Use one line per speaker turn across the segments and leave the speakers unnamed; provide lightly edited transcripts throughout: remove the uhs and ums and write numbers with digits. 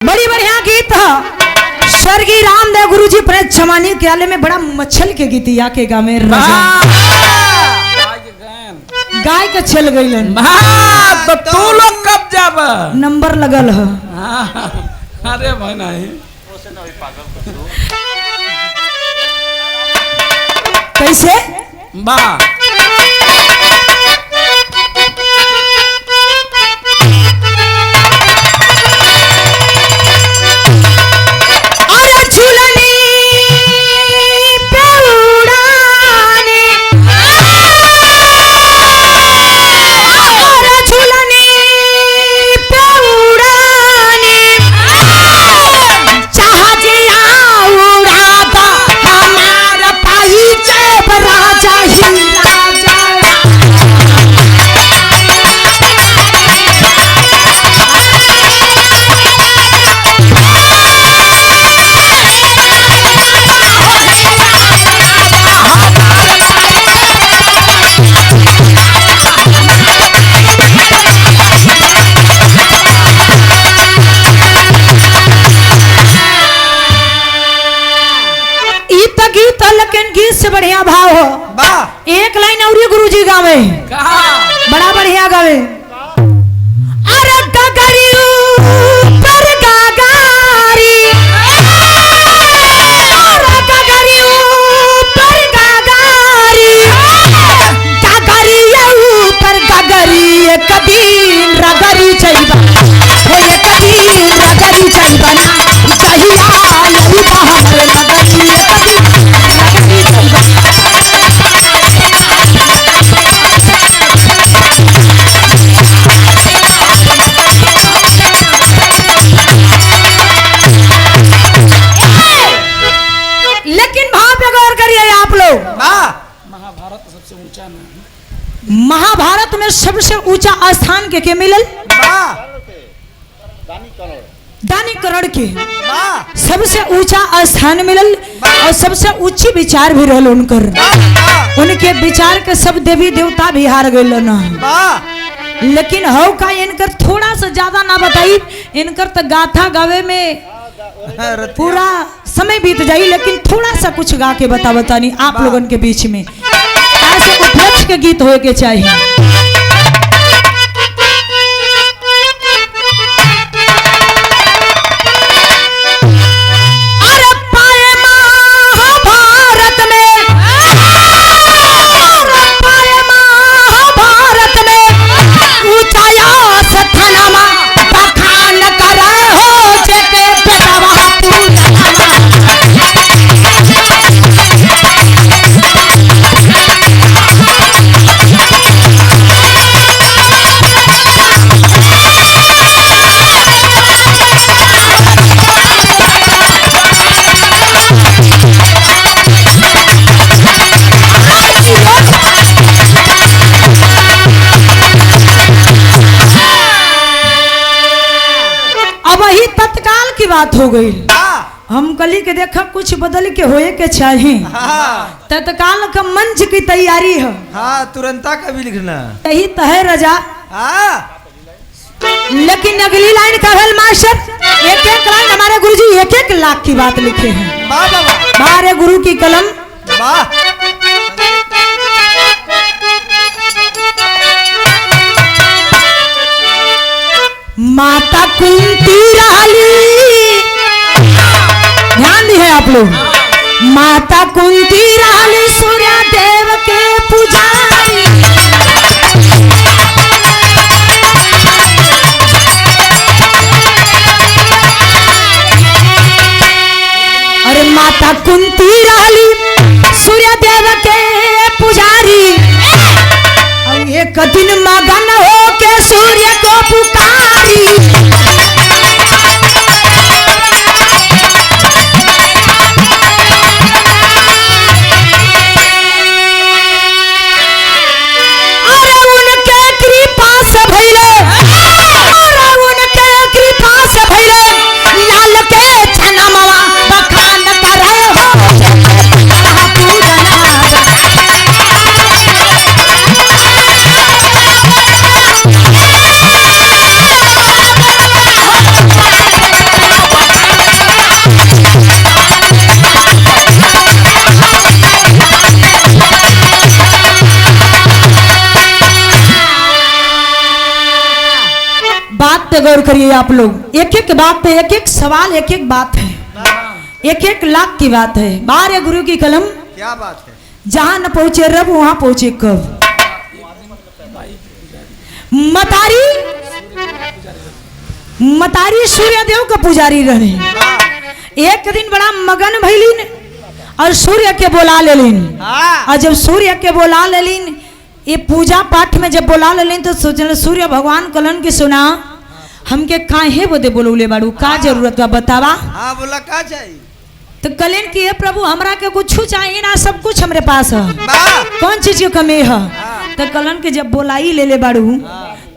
बड़ी बढ़िया गीत है स्वर्गीय रामदेव गुरु जी प्रेत छमानी के आले में बड़ा मच्छल के गीत या के गा में गाय के छल गईलन
तो तू लोग कब जाब
नंबर लगल है।
अरे भाई नहीं
कैसे
बा
से बढ़िया भाव हो एक लाइन और गुरुजी गावे बड़ा बढ़िया गावे। अरे गगरी ऊपर गगारी अरे गगरी ऊपर गगारी गगरी ऊपर गगरी एक दिन रगरी चलबा हो एक दिन रगरी चलबा ना चाहिया यही बाहर गगरी एक दिन महाभारत में सबसे ऊंचा स्थान के मिलल दानी करण के सबसे ऊंचा स्थान मिलल और सबसे ऊंची विचार भी रहल उनकर उनके विचार के सब देवी देवता भी हार गए ना। लेकिन हव का इनकर थोड़ा सा ज्यादा ना बताई इनकर तो गाथा गावे में पूरा समय बीत जाई लेकिन थोड़ा सा कुछ गा के बतानी आप लोगन के बीच में ऐसे उपलक्ष्य के गीत होए के चाहिए। बात हो गई हम कली के देखा कुछ बदल के होए के चाहिए तत्काल का मंच की तैयारी है
तुरंता का भी लिखना
यही तो है रजा। लेकिन अगली लाइन कहल मास्टर एक एक लाइन हमारे गुरुजी एक एक लाख की बात लिखे हैं हमारे गुरु की कलम माता कुंती रहली ध्यान दी है आप लोग माता कुंती रहली सूर्य देव के पुजारी अरे माता कुंती रहली सूर्य देव के पुजारी और एक दिन मगन हो के सूर्य को पुकारी पे गौर करिए आप लोग, एक एक बात पे एक एक सवाल, एक एक बात है, एक एक लाख की बात है। बार है गुरु की कलम,
क्या बात है?
जहां न पहुंचे रब वहां पहुंचे कब। मतारी सूर्य देव का पुजारी रहे। एक दिन बड़ा मगन भैलिन और सूर्य के बोला लेलिन। और जब सूर्य के बोला लेलिन, ये पूजा पाठ में जब बोला लेलिन तो सोचल सूर्य भगवान कलन के सुना हमके काहे बोले बोलौले बाड़ू, का जरूरत बा बतावा।
हाँ बोला का चाहिए?
तो कलन की हे प्रभु हमरा के कुछ चाहिए ना, सब कुछ हमरे पास है, कौन चीज की कमी है। तो कलन के जब बोलाई ले ले बाड़ू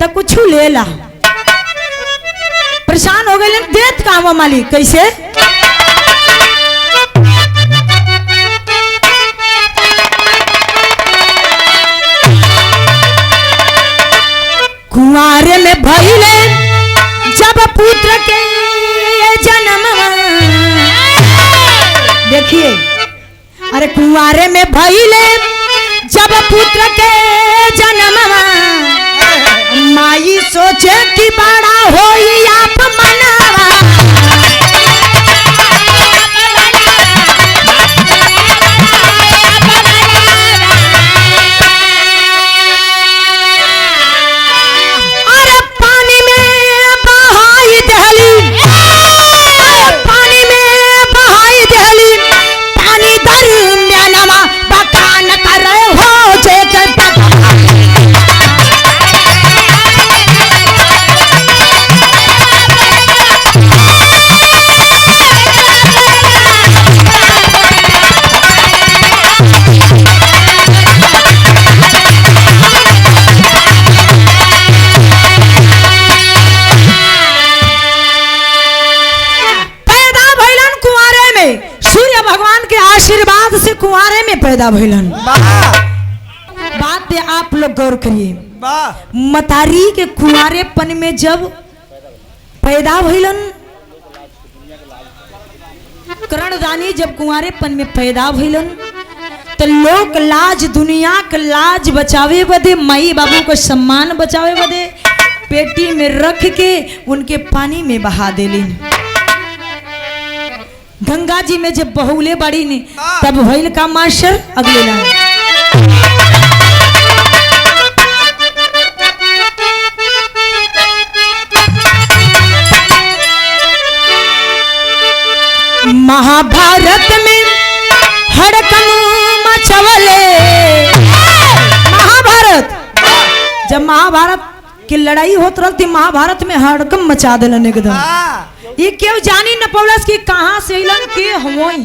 तो कुछ ले ला। परेशान हो गए, देत काम मालिक कैसे। कुंवारे में भइले जब पुत्र के जन्म, देखिए अरे कुंवारे में भइले जब पुत्र के जन्म, माई सोचे कि बड़ा होई आप मनवा। अरे पानी में बहाई दहली, पानी में बहाई दहली, पानी दरमियानमा बखान कर हो जेकर आशीर्वाद से कुंवारे में पैदा भइलन। बात पे आप लोग गौर करिए, मतारी के कुंवारेपन में जब पैदा भइलन, कर्णदानी जब कुंवारेपन में पैदा भइलन तो लोक लाज, दुनिया के लाज बचावे बदे, माई बाबू को सम्मान बचावे बदे पेटी में रख के उनके पानी में बहा देलिन। गंगा जी में जब बहुले बड़ी ने तब भइल का मास्टर अगले लाइन। महाभारत में हड़कम मचवले। महाभारत जब महाभारत की लड़ाई होत रहती, महाभारत में हड़कम मचा दिलन एकदम। ये क्यों जानी न पौलस की कहां से इलन के हमोई,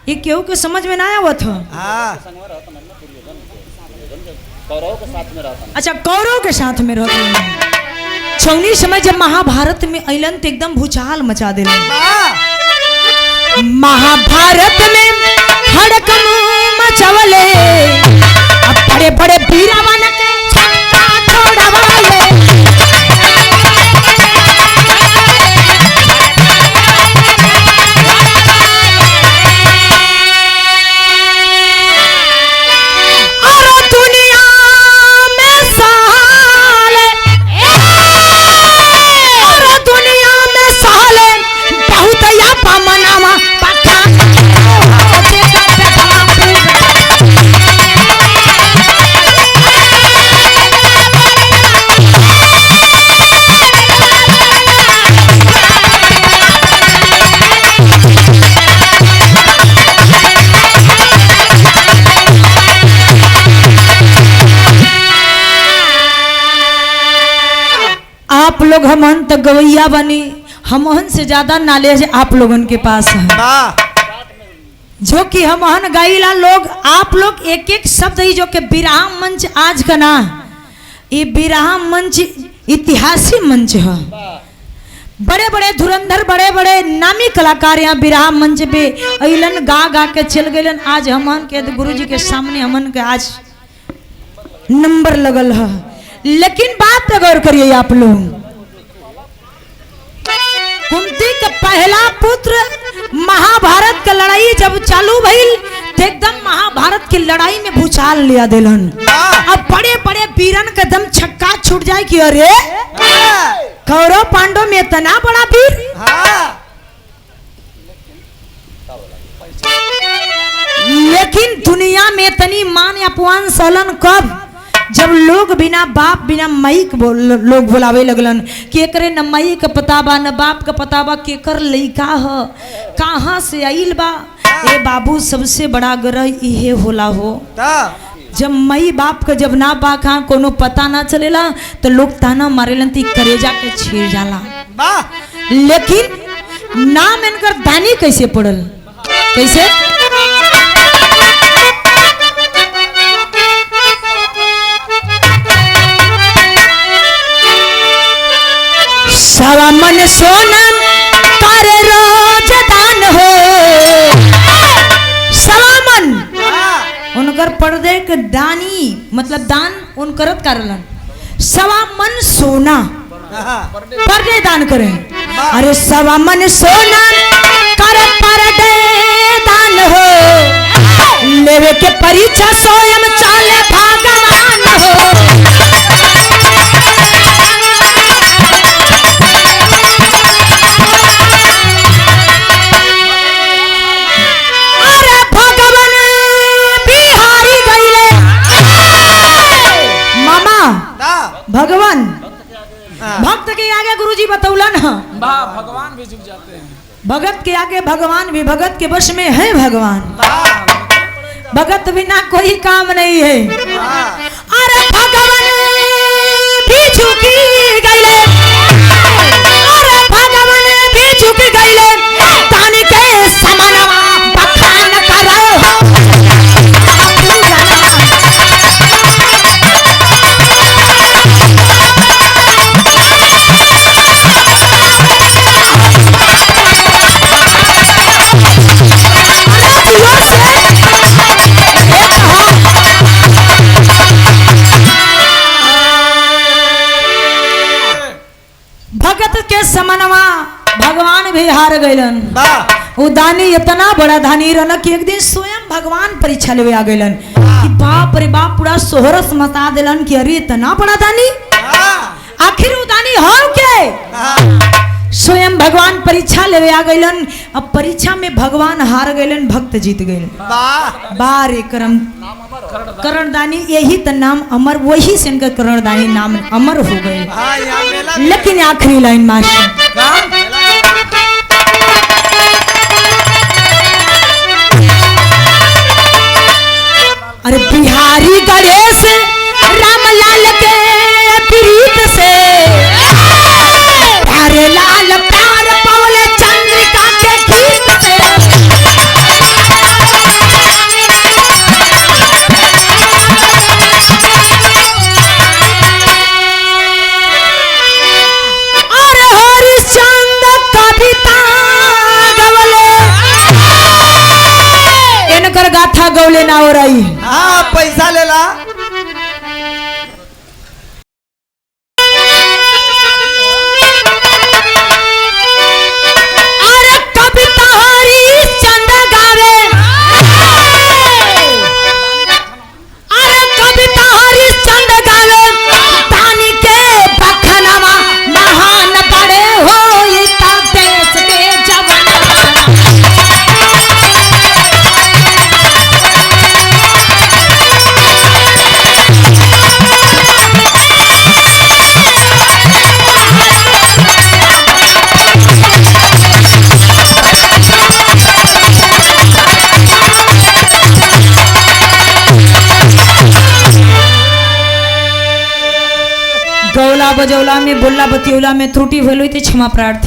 ये क्यों के समझ में ना आवत हो। अच्छा कौरव के साथ में रहते छौनी समय जब महाभारत में अइलन तो एकदम भूचाल मचा दिलन। महाभारत में हड़कम मचवले, अब बड़े बड़े वीरावन के छक्का छोड़वाले। आप लोग हमन तक गवैया बनी, हमहन से ज्यादा नॉलेज आप लोगन के पास है, जो कि हमहन गाइला लोग। आप लोग एक एक शब्द ही जो कि विराम मंच आज का ना, ये विराम मंच इतिहासी मंच है। बड़े बड़े धुरंधर, बड़े बड़े नामी कलाकार यहाँ विराम मंच पे अइलन, गा गा के चल गइलन। आज हमन के गुरु जी के सामने हमन के आज नंबर लगल है। लेकिन बात पे गौर करिए आप लोग, कुंती का पहला पुत्र महाभारत का लड़ाई जब चालू भइल तो एकदम महाभारत की लड़ाई में भूचाल लिया दिलन। अब बड़े बड़े वीरन का दम छक्का छूट जाए कि अरे कौरव पांडव में इतना बड़ा वीर,
हाँ
लेकिन दुनिया में इतनी मान अपमान सहलन कब, जब लोग बिना बाप बिना मई के लोग बुलावे लगलन कि एकरे न मई का पता बा न बाप का पता बा, केकर लइका ह, कहाँ से आइल बा। ए बाबू, सबसे बड़ा ग्रह इहे होला हो। जब मई बाप का जब ना बा कहाँ कोनो पता ना चलेला तो लोग ताना मारेलन ती करेजा के छीर जाला। लेकिन नाम इनकर दानी कैसे पड़ल, कैसे? सवा मन सोना कर रोज दान हो, सवा मन उनकर पर्दे के दानी मतलब दान उनकरत करलन। सवा मन सोना पर्दे दान करें। अरे सवा मन सोना कर पर्दे दान हो, लेवे के परीक्षा स्वयं चाले भगवान हो। भगवान भक्त के आगे गुरुजी बतौलन है,
भगवान भी झुक जाते हैं।
भगत के आगे भगवान भी, भगत के वश में है भगवान। भगत बिना कोई काम नहीं है। अरे भगवान भी झुकी गईले, अरे भगवान भी झुक गईले, तानी के समानवा बखान करो। भगत के समनवा भगवान भी हार गइलन। वो दानी इतना बड़ा दानी रहन कि एक दिन स्वयं भगवान परीक्षा लेवे आ गइलन कि बाप रे बाप, पूरा सोहरस मचा देलन कि अरे इतना बड़ा दानी, आखिर वो दानी हो के? स्वयं भगवान परीक्षा लेवे आ गइलन। अब परीक्षा में भगवान हार गइलन, भक्त जीत गइलन। बारे करम करणदानी, यही तो नाम अमर, वही से इनका करणदानी नाम अमर हो गए। लेकिन आखिरी लाइन मास्टर, अरे बिहारी गणेश रामलाल के प्रीत से, प्यारे लाल प्यार पवले चंद्रिका के गीत से। अरे हरिश्चंद्र कविता गवले, इनकर गाथा गवले ना हो रही।
हाँ पैसा लेला। गौला बजौला में बोला बतियोला में त्रुटि भेल क्षमा प्रार्थना।